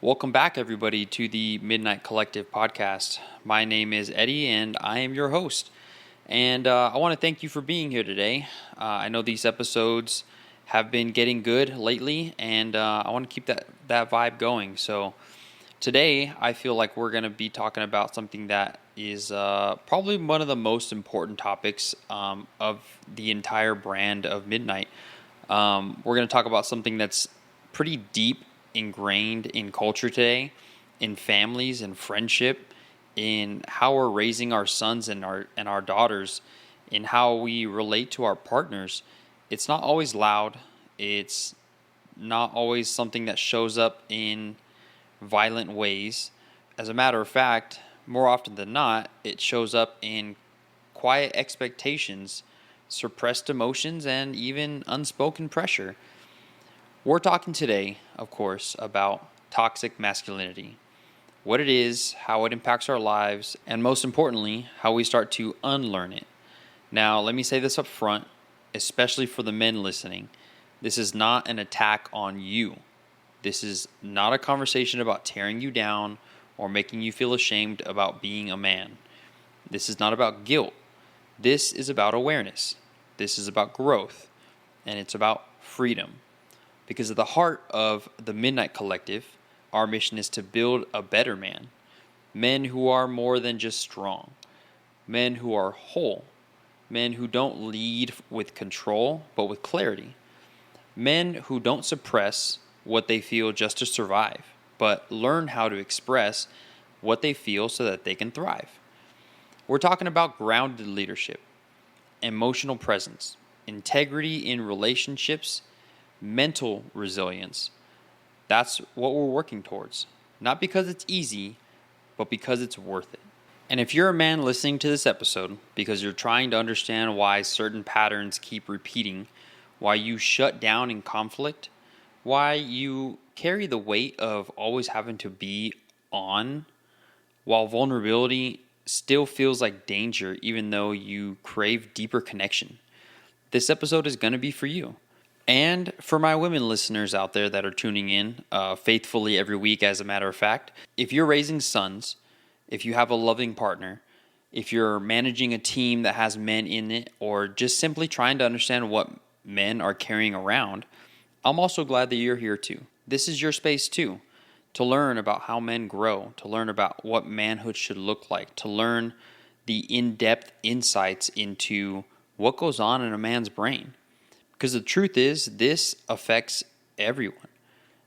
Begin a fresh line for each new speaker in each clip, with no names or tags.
Welcome back, everybody, to the Midnight Collective podcast. My name is Eddie, and I am your host. And I want to thank you for being here today. I know these episodes have been getting good lately, and I want to keep that vibe going. So today, I feel like we're going to be talking about something that is probably one of the most important topics of the entire brand of Midnight. We're going to talk about something that's pretty deep ingrained in culture today, in families and friendship, in how we're raising our sons and our daughters, in how we relate to our partners. It's not always loud. It's not always something that shows up in violent ways. As a matter of fact, more often than not, it shows up in quiet expectations, suppressed emotions, and even unspoken pressure. We're talking today, of course, about toxic masculinity, what it is, how it impacts our lives, and most importantly, how we start to unlearn it. Now, let me say this up front, especially for the men listening. This is not an attack on you. This is not a conversation about tearing you down or making you feel ashamed about being a man. This is not about guilt. This is about awareness. This is about growth, and it's about freedom. Because at the heart of the Midnight Collective, our mission is to build a better man. Men who are more than just strong. Men who are whole. Men who don't lead with control, but with clarity. Men who don't suppress what they feel just to survive, but learn how to express what they feel so that they can thrive. We're talking about grounded leadership, emotional presence, integrity in relationships, mental resilience. That's what we're working towards. Not because it's easy, but because it's worth it. And if you're a man listening to this episode because you're trying to understand why certain patterns keep repeating, why you shut down in conflict, why you carry the weight of always having to be on, while vulnerability still feels like danger even though you crave deeper connection, this episode is going to be for you. And for my women listeners out there that are tuning in faithfully every week, as a matter of fact, if you're raising sons, if you have a loving partner, if you're managing a team that has men in it, or just simply trying to understand what men are carrying around, I'm also glad that you're here too. This is your space too, to learn about how men grow, to learn about what manhood should look like, to learn the in-depth insights into what goes on in a man's brain. Because the truth is, this affects everyone.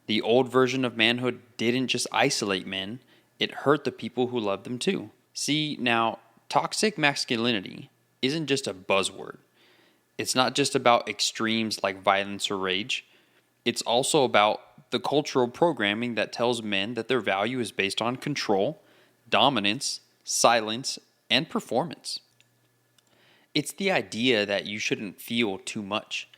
The old version of manhood didn't just isolate men, it hurt the people who loved them too. See, now, toxic masculinity isn't just a buzzword. It's not just about extremes like violence or rage. It's also about the cultural programming that tells men that their value is based on control, dominance, silence, and performance. It's the idea that you shouldn't feel too much.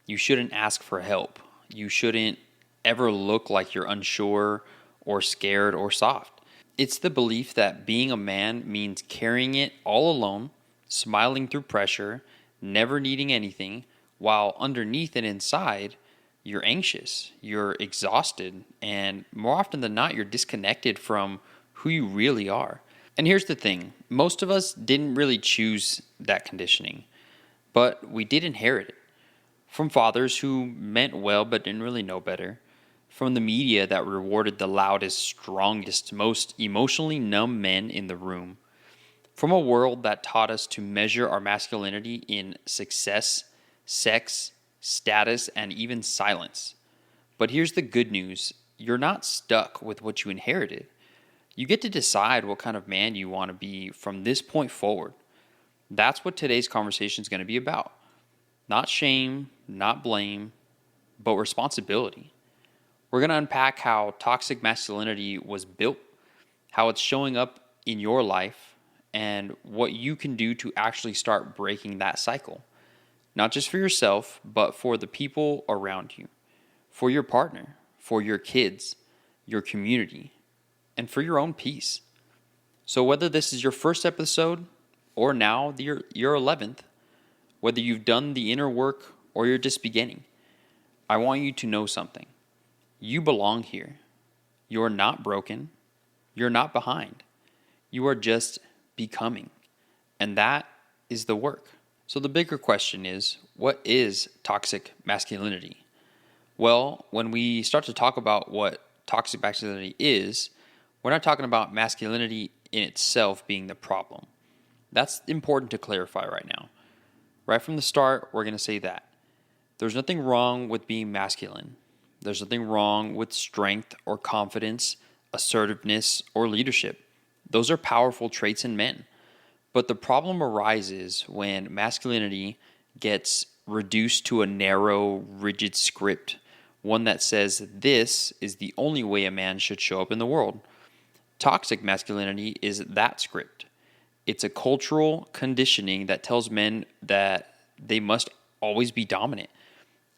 You shouldn't ask for help. You shouldn't ever look like you're unsure or scared or soft. It's the belief that being a man means carrying it all alone, smiling through pressure, never needing anything, while underneath and inside, you're anxious, you're exhausted, and more often than not, you're disconnected from who you really are. And here's the thing, most of us didn't really choose that conditioning, but we did inherit it. From fathers who meant well but didn't really know better. From the media that rewarded the loudest, strongest, most emotionally numb men in the room. From a world that taught us to measure our masculinity in success, sex, status, and even silence. But here's the good news. You're not stuck with what you inherited. You get to decide what kind of man you want to be from this point forward. That's what today's conversation is going to be about. Not shame, not blame, but responsibility. We're going to unpack how toxic masculinity was built, how it's showing up in your life, and what you can do to actually start breaking that cycle. Not just for yourself, but for the people around you, for your partner, for your kids, your community, and for your own peace. So whether this is your first episode or now your 11th, whether you've done the inner work or you're just beginning, I want you to know something. You belong here. You're not broken. You're not behind. You are just becoming. And that is the work. So the bigger question is, what is toxic masculinity? Well, when we start to talk about what toxic masculinity is, we're not talking about masculinity in itself being the problem. That's important to clarify right now. Right from the start, we're going to say that. There's nothing wrong with being masculine. There's nothing wrong with strength or confidence, assertiveness, or leadership. Those are powerful traits in men. But the problem arises when masculinity gets reduced to a narrow, rigid script, one that says this is the only way a man should show up in the world. Toxic masculinity is that script. It's a cultural conditioning that tells men that they must always be dominant,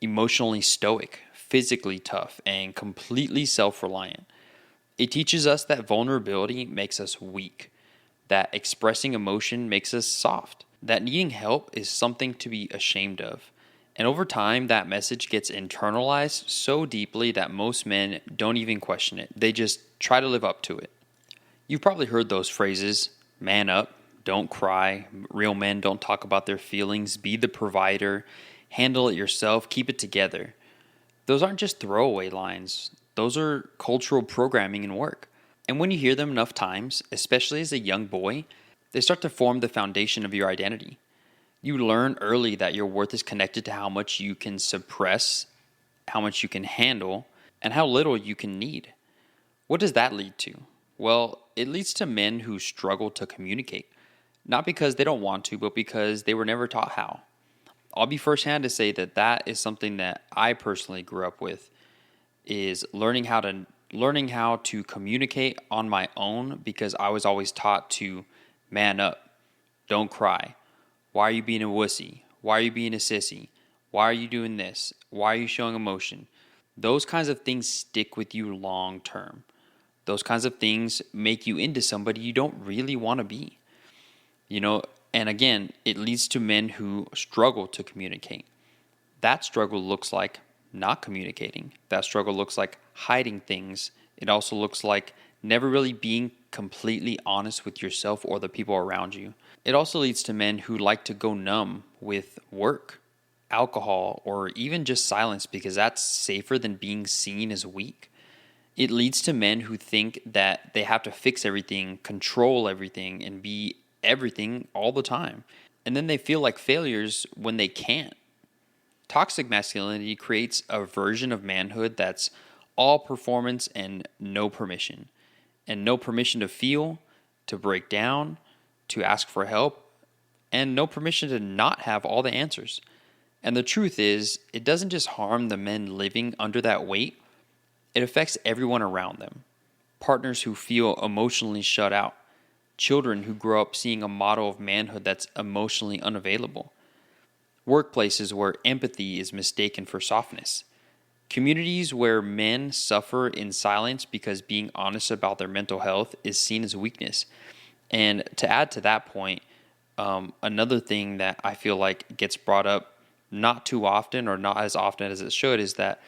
emotionally stoic, physically tough, and completely self-reliant. It teaches us that vulnerability makes us weak, that expressing emotion makes us soft, that needing help is something to be ashamed of. And over time, that message gets internalized so deeply that most men don't even question it. They just try to live up to it. You've probably heard those phrases, man up, don't cry, real men don't talk about their feelings, be the provider, handle it yourself, keep it together. Those aren't just throwaway lines. Those are cultural programming and work. And when you hear them enough times, especially as a young boy, they start to form the foundation of your identity. You learn early that your worth is connected to how much you can suppress, how much you can handle, and how little you can need. What does that lead to? Well, it leads to men who struggle to communicate, not because they don't want to, but because they were never taught how. I'll be firsthand to say that that is something that I personally grew up with, is learning how to communicate on my own, because I was always taught to man up, don't cry. Why are you being a wussy? Why are you being a sissy? Why are you doing this? Why are you showing emotion? Those kinds of things stick with you long term. Those kinds of things make you into somebody you don't really want to be. And again, it leads to men who struggle to communicate. That struggle looks like not communicating. That struggle looks like hiding things. It also looks like never really being completely honest with yourself or the people around you. It also leads to men who like to go numb with work, alcohol, or even just silence because that's safer than being seen as weak. It leads to men who think that they have to fix everything, control everything, and be everything all the time. And then they feel like failures when they can't. Toxic masculinity creates a version of manhood that's all performance and no permission. And no permission to feel, to break down, to ask for help, and no permission to not have all the answers. And the truth is, it doesn't just harm the men living under that weight, it affects everyone around them. Partners who feel emotionally shut out, children who grow up seeing a model of manhood that's emotionally unavailable, workplaces where empathy is mistaken for softness, communities where men suffer in silence because being honest about their mental health is seen as weakness. And to add to that point, another thing that I feel like gets brought up not too often or not as often as it should is that,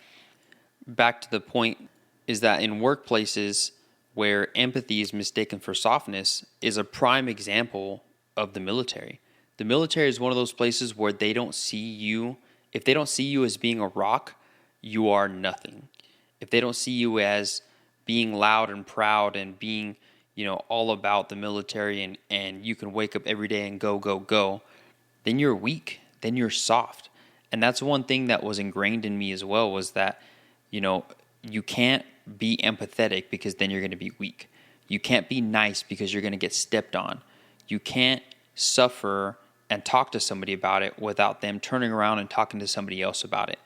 back to the point, is that in workplaces where empathy is mistaken for softness is a prime example of the military. The military is one of those places where they don't see you. If they don't see you as being a rock, you are nothing. If they don't see you as being loud and proud and being, all about the military and you can wake up every day and go, go, go, then you're weak, then you're soft. And that's one thing that was ingrained in me as well, was that, you can't be empathetic because then you're going to be weak. You can't be nice because you're going to get stepped on. You can't suffer and talk to somebody about it without them turning around and talking to somebody else about it.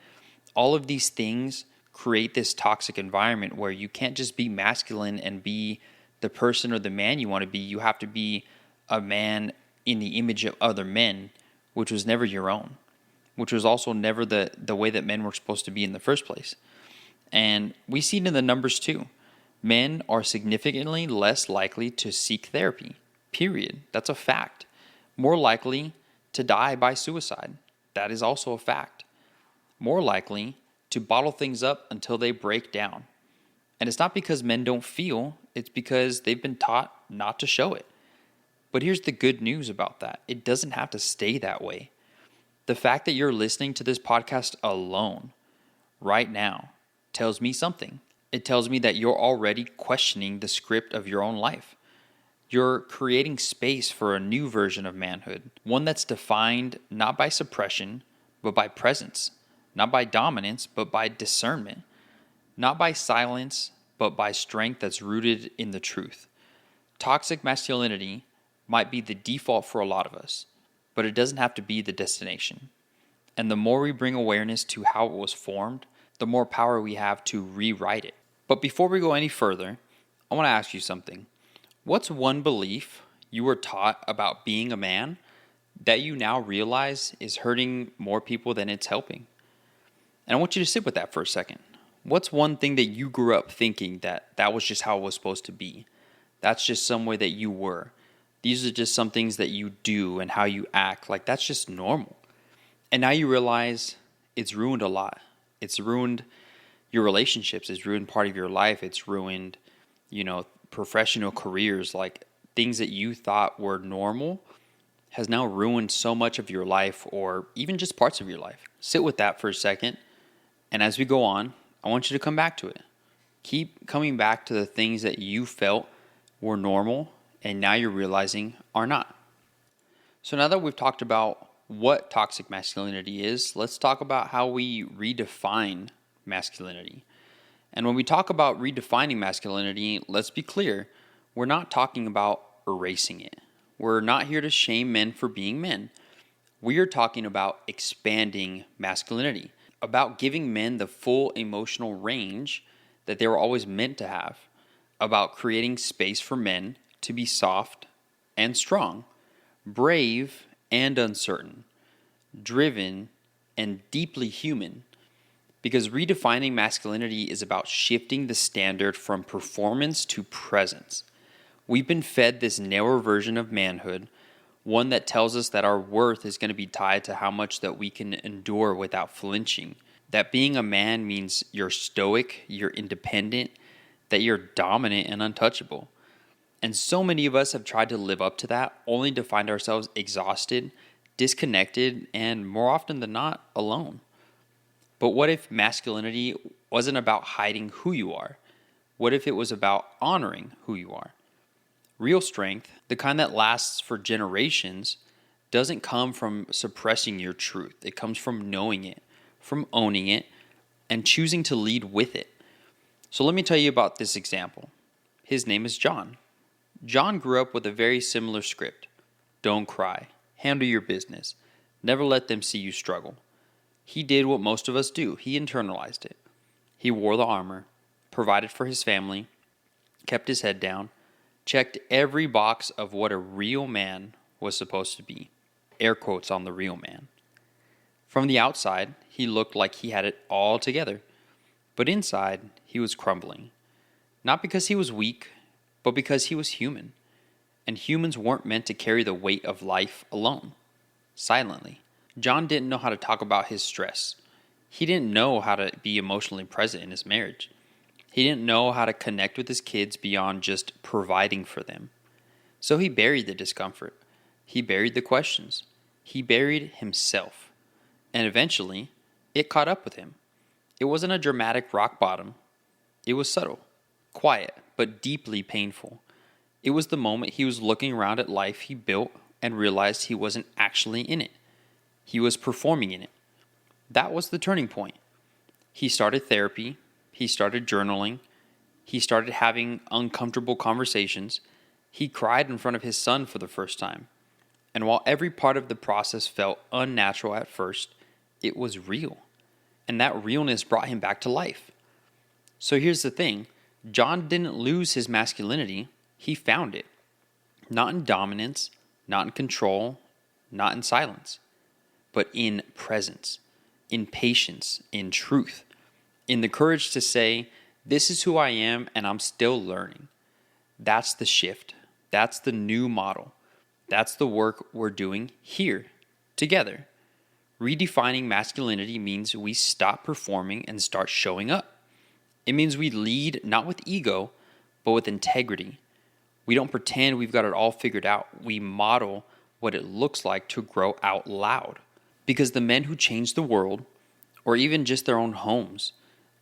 All of these things create this toxic environment where you can't just be masculine and be the person or the man you want to be. You have to be a man in the image of other men, which was never your own, which was also never the way that men were supposed to be in the first place. And we see it in the numbers too. Men are significantly less likely to seek therapy, period. That's a fact. More likely to die by suicide. That is also a fact. More likely to bottle things up until they break down. And it's not because men don't feel, it's because they've been taught not to show it. But here's the good news about that: it doesn't have to stay that way. The fact that you're listening to this podcast alone right now tells me something. It tells me that you're already questioning the script of your own life. You're creating space for a new version of manhood, one that's defined not by suppression, but by presence, not by dominance, but by discernment, not by silence, but by strength that's rooted in the truth. Toxic masculinity might be the default for a lot of us, but it doesn't have to be the destination. And the more we bring awareness to how it was formed, the more power we have to rewrite it. But before we go any further, I want to ask you something. What's one belief you were taught about being a man that you now realize is hurting more people than it's helping? And I want you to sit with that for a second. What's one thing that you grew up thinking that was just how it was supposed to be? That's just some way that you were. These are just some things that you do and how you act. Like, that's just normal. And now you realize it's ruined a lot. It's ruined your relationships. It's ruined part of your life. It's ruined, professional careers. Like, things that you thought were normal has now ruined so much of your life, or even just parts of your life. Sit with that for a second. And as we go on, I want you to come back to it. Keep coming back to the things that you felt were normal and now you're realizing are not. So now that we've talked about what toxic masculinity is, let's talk about how we redefine masculinity. And when we talk about redefining masculinity, let's be clear, we're not talking about erasing it. We're not here to shame men for being men. We are talking about expanding masculinity, about giving men the full emotional range that they were always meant to have, about creating space for men to be soft and strong, brave and uncertain, driven and deeply human. Because redefining masculinity is about shifting the standard from performance to presence. We've been fed this narrow version of manhood, one that tells us that our worth is going to be tied to how much that we can endure without flinching. That being a man means you're stoic, you're independent, that you're dominant and untouchable. And so many of us have tried to live up to that, only to find ourselves exhausted, disconnected, and more often than not, alone. But what if masculinity wasn't about hiding who you are? What if it was about honoring who you are? Real strength, the kind that lasts for generations, doesn't come from suppressing your truth. It comes from knowing it, from owning it, and choosing to lead with it. So let me tell you about this example. His name is John. John grew up with a very similar script. Don't cry. Handle your business. Never let them see you struggle. He did what most of us do. He internalized it. He wore the armor, provided for his family, kept his head down, checked every box of what a real man was supposed to be. Air quotes on the real man. From the outside, he looked like he had it all together. But inside, he was crumbling. Not because he was weak, but because he was human. And humans weren't meant to carry the weight of life alone, silently. John didn't know how to talk about his stress. He didn't know how to be emotionally present in his marriage. He didn't know how to connect with his kids beyond just providing for them. So he buried the discomfort. He buried the questions. He buried himself. And eventually, it caught up with him. It wasn't a dramatic rock bottom. It was subtle, quiet, but deeply painful. It was the moment he was looking around at life he built and realized he wasn't actually in it. He was performing in it. That was the turning point. He started therapy. He started journaling. He started having uncomfortable conversations. He cried in front of his son for the first time. And while every part of the process felt unnatural at first, it was real. And that realness brought him back to life. So here's the thing. John didn't lose his masculinity. He found it. Not in dominance, not in control, not in silence, but in presence, in patience, in truth, in the courage to say, this is who I am and I'm still learning. That's the shift. That's the new model. That's the work we're doing here, together. Redefining masculinity means we stop performing and start showing up. It means we lead not with ego, but with integrity. We don't pretend we've got it all figured out. We model what it looks like to grow out loud. Because the men who change the world, or even just their own homes,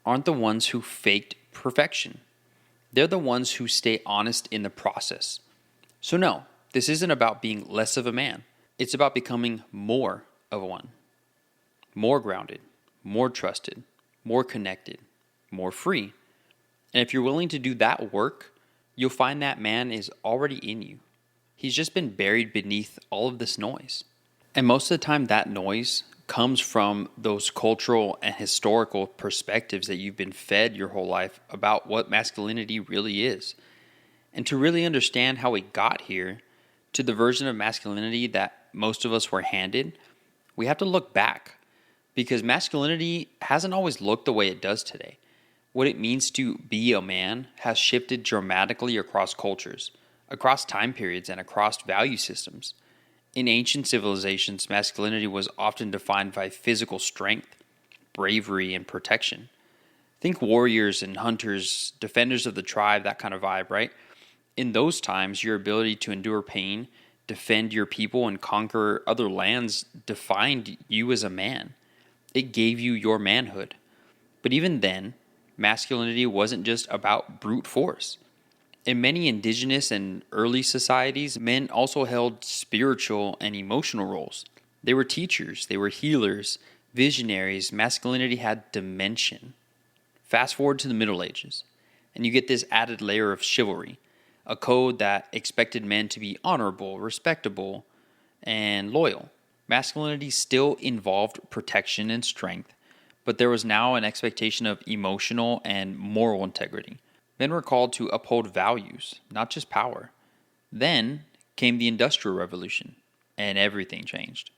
aren't the ones who faked perfection. They're the ones who stay honest in the process. So no, this isn't about being less of a man. It's about becoming more of one. More grounded, more trusted, more connected, more free. And if you're willing to do that work, you'll find that man is already in you. He's just been buried beneath all of this noise. And most of the time that noise comes from those cultural and historical perspectives that you've been fed your whole life about what masculinity really is. And to really understand how we got here to the version of masculinity that most of us were handed, we have to look back, because masculinity hasn't always looked the way it does today. What it means to be a man has shifted dramatically across cultures, across time periods, and across value systems. In ancient civilizations, masculinity was often defined by physical strength, bravery, and protection. Think warriors and hunters, defenders of the tribe, that kind of vibe, right? In those times, your ability to endure pain, defend your people, and conquer other lands defined you as a man. It gave you your manhood. But even then, masculinity wasn't just about brute force. In many indigenous and early societies, men also held spiritual and emotional roles. They were teachers, they were healers, visionaries. Masculinity had dimension. Fast forward to the Middle Ages, and you get this added layer of chivalry, a code that expected men to be honorable, respectable, and loyal. Masculinity still involved protection and strength, but there was now an expectation of emotional and moral integrity. Men were called to uphold values, not just power. Then came the Industrial Revolution, and everything changed.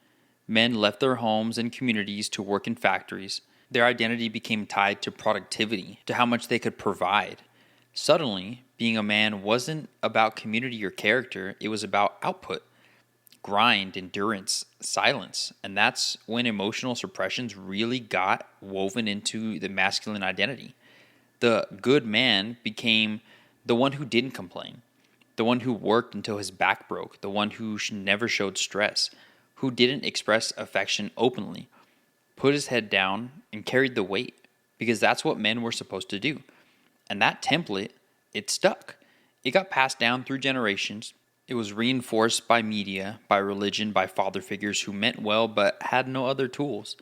Men left their homes and communities to work in factories. Their identity became tied to productivity, to how much they could provide. Suddenly, being a man wasn't about community or character, it was about output. Grind, endurance, silence. And that's when emotional suppressions really got woven into the masculine identity. The good man became the one who didn't complain, the one who worked until his back broke, the one who never showed stress, who didn't express affection openly, put his head down, and carried the weight, because that's what men were supposed to do. And that template, it stuck. It got passed down through generations. It was reinforced by media, by religion, by father figures who meant well but had no other tools.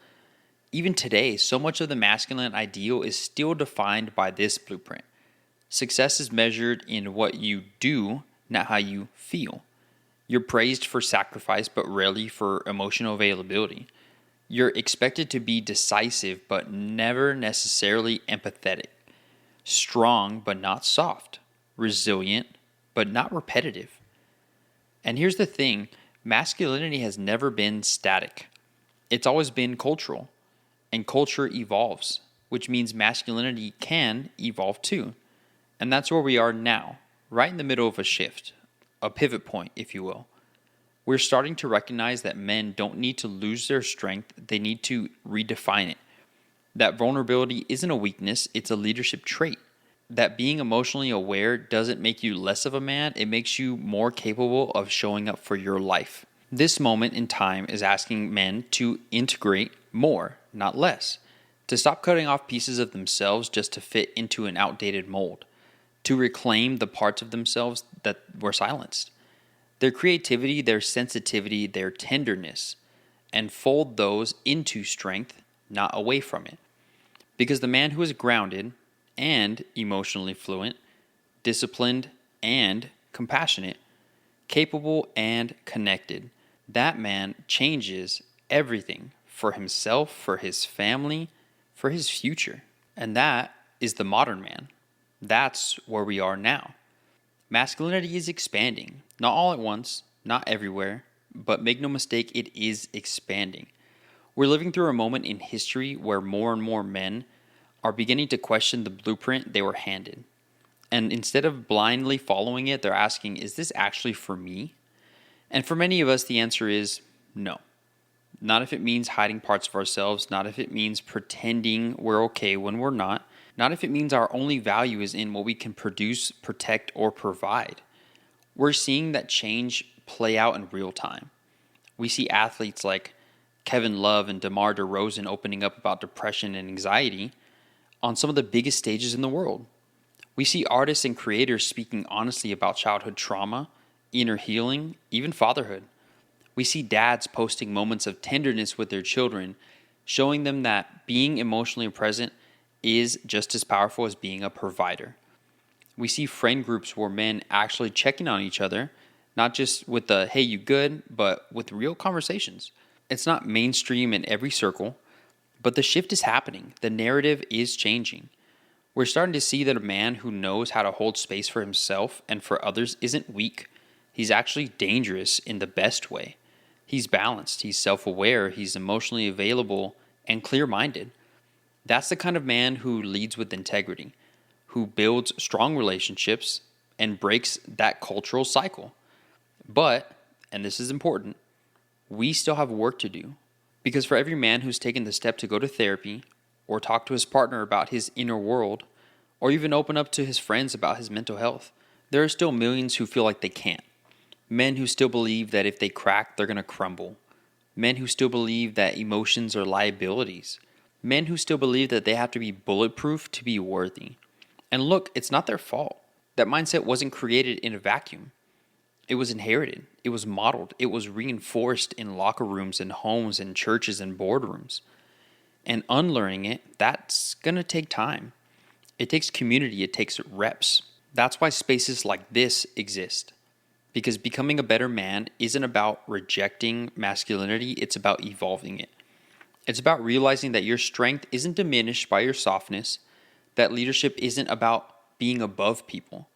Even today, so much of the masculine ideal is still defined by this blueprint. Success is measured in what you do, not how you feel. You're praised for sacrifice, but rarely for emotional availability. You're expected to be decisive, but never necessarily empathetic. Strong, but not soft. Resilient, but not repetitive. And here's the thing, masculinity has never been static. It's always been cultural. And culture evolves, which means masculinity can evolve too. And that's where we are now, right in the middle of a shift, a pivot point, if you will. We're starting to recognize that men don't need to lose their strength, they need to redefine it. That vulnerability isn't a weakness, it's a leadership trait. That being emotionally aware doesn't make you less of a man, it makes you more capable of showing up for your life. This moment in time is asking men to integrate more, not less. To stop cutting off pieces of themselves just to fit into an outdated mold. To reclaim the parts of themselves that were silenced. Their creativity, their sensitivity, their tenderness. And fold those into strength, not away from it. Because the man who is grounded and emotionally fluent, disciplined and compassionate, capable and connected, that man changes everything for himself, for his family, for his future. And that is the modern man. That's where we are now. Masculinity is expanding, not all at once, not everywhere, but make no mistake, it is expanding. We're living through a moment in history where more and more men are beginning to question the blueprint they were handed. And instead of blindly following it, they're asking, is this actually for me? And for many of us, the answer is no. Not if it means hiding parts of ourselves, not if it means pretending we're okay when we're not, not if it means our only value is in what we can produce, protect, or provide. We're seeing that change play out in real time. We see athletes like Kevin Love and DeMar DeRozan opening up about depression and anxiety on some of the biggest stages in the world. We see artists and creators speaking honestly about childhood trauma, inner healing, even fatherhood. We see dads posting moments of tenderness with their children, showing them that being emotionally present is just as powerful as being a provider. We see friend groups where men actually checking on each other, not just with the "hey, you good," but with real conversations. It's not mainstream in every circle, but the shift is happening. The narrative is changing. We're starting to see that a man who knows how to hold space for himself and for others isn't weak. He's actually dangerous in the best way. He's balanced, he's self-aware, he's emotionally available, and clear-minded. That's the kind of man who leads with integrity, who builds strong relationships and breaks that cultural cycle. But, and this is important, we still have work to do. Because for every man who's taken the step to go to therapy, or talk to his partner about his inner world, or even open up to his friends about his mental health, there are still millions who feel like they can't. Men who still believe that if they crack, they're going to crumble. Men who still believe that emotions are liabilities. Men who still believe that they have to be bulletproof to be worthy. And look, it's not their fault. That mindset wasn't created in a vacuum. It was inherited. It was modeled. It was reinforced in locker rooms and homes and churches and boardrooms. And unlearning it, that's going to take time. It takes community. It takes reps. That's why spaces like this exist. Because becoming a better man isn't about rejecting masculinity. It's about evolving it. It's about realizing that your strength isn't diminished by your softness, that leadership isn't about being above people.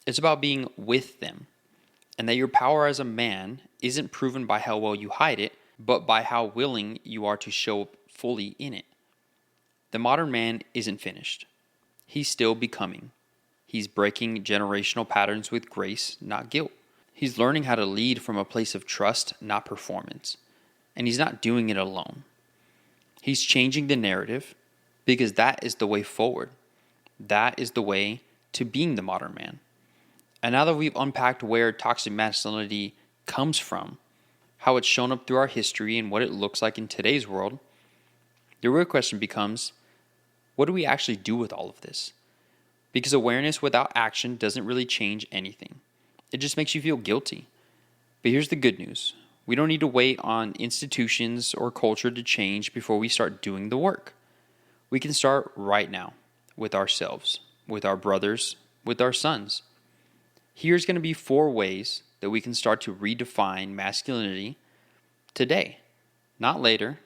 It's about being with them. And that your power as a man isn't proven by how well you hide it, but by how willing you are to show up fully in it. The modern man isn't finished. He's still becoming. He's breaking generational patterns with grace, not guilt. He's learning how to lead from a place of trust, not performance. And he's not doing it alone. He's changing the narrative because that is the way forward. That is the way to being the modern man. And now that we've unpacked where toxic masculinity comes from, how it's shown up through our history and what it looks like in today's world, the real question becomes, what do we actually do with all of this? Because awareness without action doesn't really change anything. It just makes you feel guilty. But here's the good news. We don't need to wait on institutions or culture to change before we start doing the work. We can start right now with ourselves, with our brothers, with our sons. Here's going to be 4 ways that we can start to redefine masculinity today. Not later,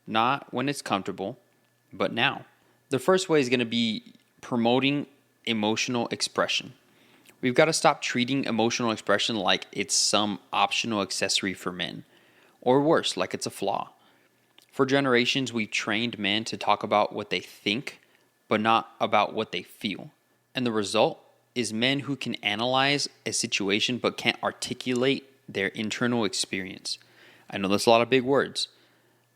not when it's comfortable, but now. The first way is going to be promoting emotional expression. We've got to stop treating emotional expression like it's some optional accessory for men, or worse, like it's a flaw. For generations, we've trained men to talk about what they think, but not about what they feel. And the result is men who can analyze a situation but can't articulate their internal experience. I know that's a lot of big words,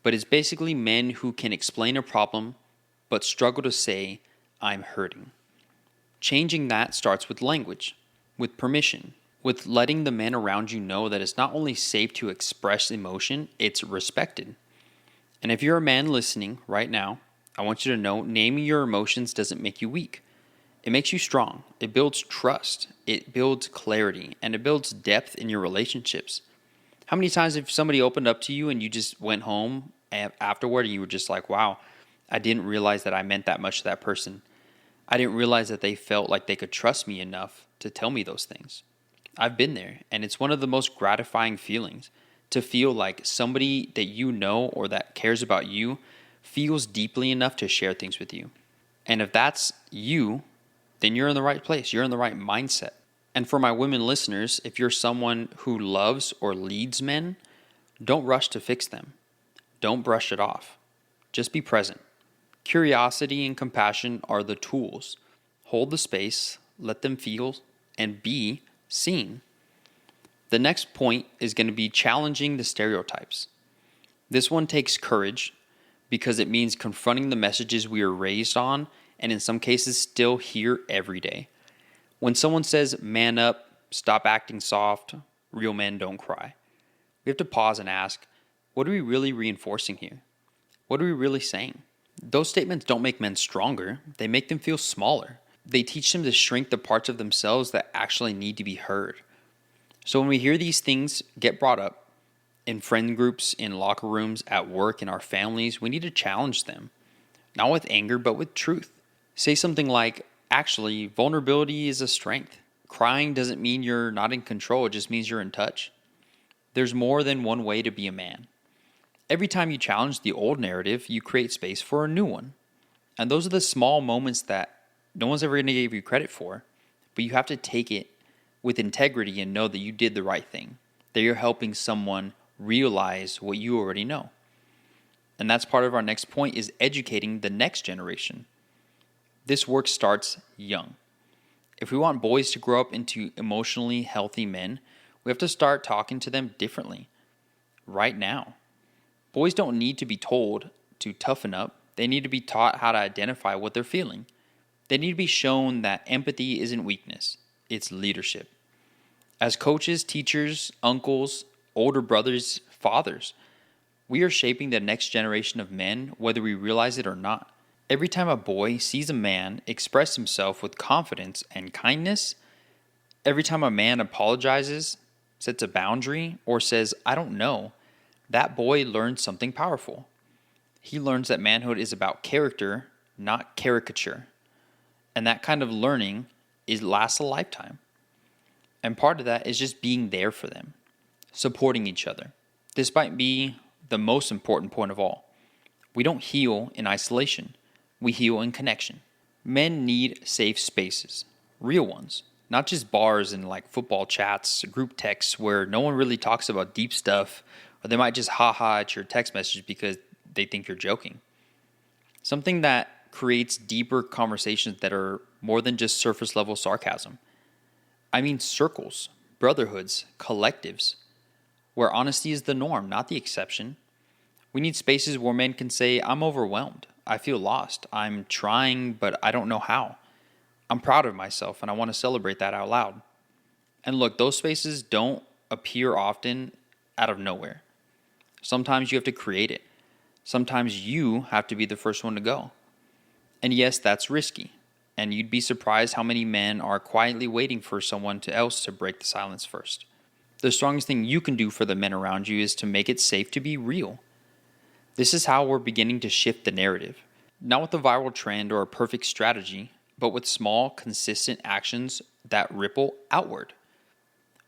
but it's basically men who can explain a problem but struggle to say, "I'm hurting." Changing that starts with language, with permission, with letting the men around you know that it's not only safe to express emotion, it's respected. And if you're a man listening right now, I want you to know naming your emotions doesn't make you weak. It makes you strong. It builds trust. It builds clarity. And it builds depth in your relationships. How many times have somebody opened up to you and you just went home afterward and you were just like, wow, I didn't realize that I meant that much to that person. I didn't realize that they felt like they could trust me enough to tell me those things. I've been there, and it's one of the most gratifying feelings to feel like somebody that you know or that cares about you feels deeply enough to share things with you. And if that's you, then you're in the right place. You're in the right mindset. And for my women listeners, if you're someone who loves or leads men, don't rush to fix them. Don't brush it off. Just be present. Curiosity and compassion are the tools. Hold the space, let them feel, and be seen. The next point is going to be challenging the stereotypes. This one takes courage because it means confronting the messages we are raised on and in some cases still hear every day. When someone says, man up, stop acting soft, real men don't cry, we have to pause and ask, what are we really reinforcing here? What are we really saying? Those statements don't make men stronger, they make them feel smaller. They teach them to shrink the parts of themselves that actually need to be heard. So when we hear these things get brought up, in friend groups, in locker rooms, at work, in our families, we need to challenge them. Not with anger, but with truth. Say something like, actually, vulnerability is a strength. Crying doesn't mean you're not in control, it just means you're in touch. There's more than one way to be a man. Every time you challenge the old narrative, you create space for a new one. And those are the small moments that no one's ever going to give you credit for, but you have to take it with integrity and know that you did the right thing, that you're helping someone realize what you already know. And that's part of our next point, is educating the next generation. This work starts young. If we want boys to grow up into emotionally healthy men, we have to start talking to them differently right now. Boys don't need to be told to toughen up. They need to be taught how to identify what they're feeling. They need to be shown that empathy isn't weakness, it's leadership. As coaches, teachers, uncles, older brothers, fathers, we are shaping the next generation of men, whether we realize it or not. Every time a boy sees a man express himself with confidence and kindness, every time a man apologizes, sets a boundary, or says, I don't know, that boy learns something powerful. He learns that manhood is about character, not caricature. And that kind of learning lasts a lifetime. And part of that is just being there for them, supporting each other. This might be the most important point of all. We don't heal in isolation. We heal in connection. Men need safe spaces, real ones, not just bars and like football chats, group texts where no one really talks about deep stuff, or they might just ha-ha at your text message because they think you're joking. Something that creates deeper conversations that are more than just surface level sarcasm. I mean circles, brotherhoods, collectives, where honesty is the norm, not the exception. We need spaces where men can say, I'm overwhelmed, I feel lost, I'm trying, but I don't know how. I'm proud of myself, and I want to celebrate that out loud. And look, those spaces don't appear often out of nowhere. Sometimes you have to create it. Sometimes you have to be the first one to go. And yes, that's risky. And you'd be surprised how many men are quietly waiting for someone else to break the silence first. The strongest thing you can do for the men around you is to make it safe to be real. This is how we're beginning to shift the narrative. Not with a viral trend or a perfect strategy, but with small, consistent actions that ripple outward.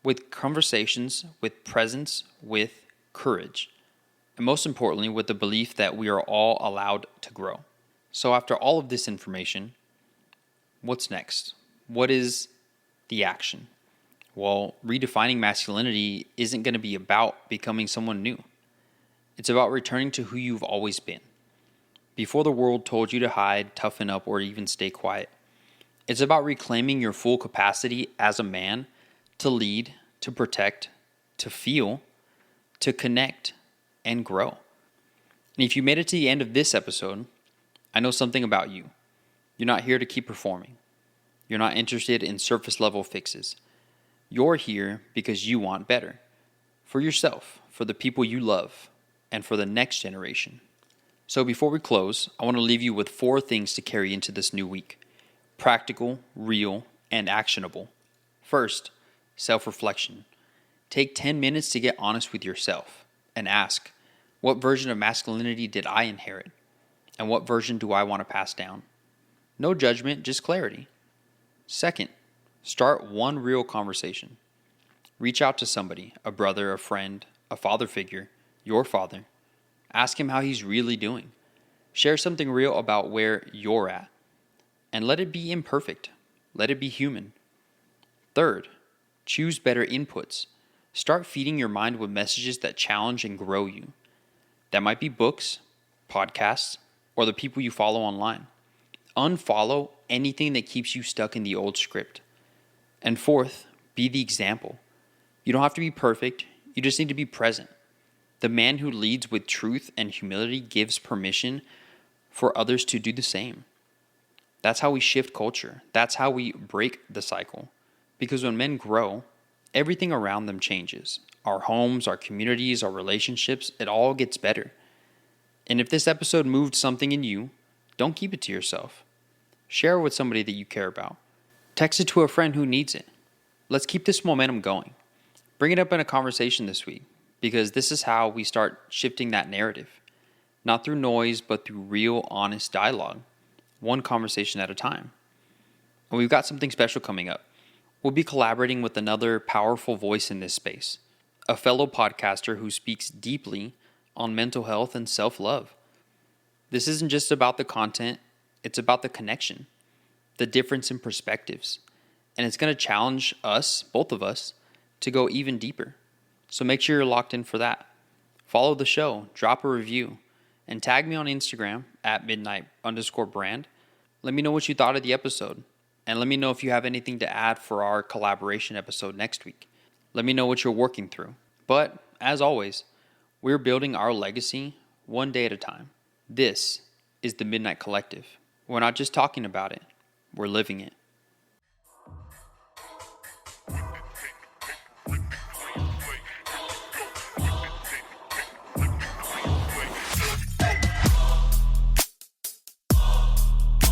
With conversations, with presence, with courage. And most importantly, with the belief that we are all allowed to grow. So after all of this information, what's next? What is the action? Well, redefining masculinity isn't going to be about becoming someone new. It's about returning to who you've always been. Before the world told you to hide, toughen up, or even stay quiet. It's about reclaiming your full capacity as a man to lead, to protect, to feel, to connect, and grow. And if you made it to the end of this episode, I know something about you. You're not here to keep performing. You're not interested in surface level fixes. You're here because you want better. For yourself, for the people you love, and for the next generation. So before we close, I want to leave you with 4 things to carry into this new week. Practical, real, and actionable. First, self-reflection. Take 10 minutes to get honest with yourself and ask, what version of masculinity did I inherit? And what version do I want to pass down? No judgment, just clarity. Second, start one real conversation. Reach out to somebody, a brother, a friend, a father figure, your father. Ask him how he's really doing. Share something real about where you're at. And let it be imperfect. Let it be human. Third, choose better inputs. Start feeding your mind with messages that challenge and grow you. That might be books, podcasts, or the people you follow online. Unfollow anything that keeps you stuck in the old script. And fourth, be the example. You don't have to be perfect, you just need to be present. The man who leads with truth and humility gives permission for others to do the same. That's how we shift culture. That's how we break the cycle. Because when men grow, everything around them changes. Our homes, our communities, our relationships, it all gets better. And if this episode moved something in you, don't keep it to yourself. Share it with somebody that you care about. Text it to a friend who needs it. Let's keep this momentum going. Bring it up in a conversation this week, because this is how we start shifting that narrative. Not through noise, but through real, honest dialogue. One conversation at a time. And we've got something special coming up. We'll be collaborating with another powerful voice in this space, a fellow podcaster who speaks deeply on mental health and self-love. This isn't just about the content, it's about the connection, the difference in perspectives, and it's going to challenge us, both of us, to go even deeper. So make sure you're locked in for that. Follow the show, drop a review, and tag me on Instagram at midnight_brand. Let me know what you thought of the episode, and let me know if you have anything to add for our collaboration episode next week. Let me know what you're working through. But, as always, we're building our legacy one day at a time. This is the Midnight Collective. We're not just talking about it, we're living it.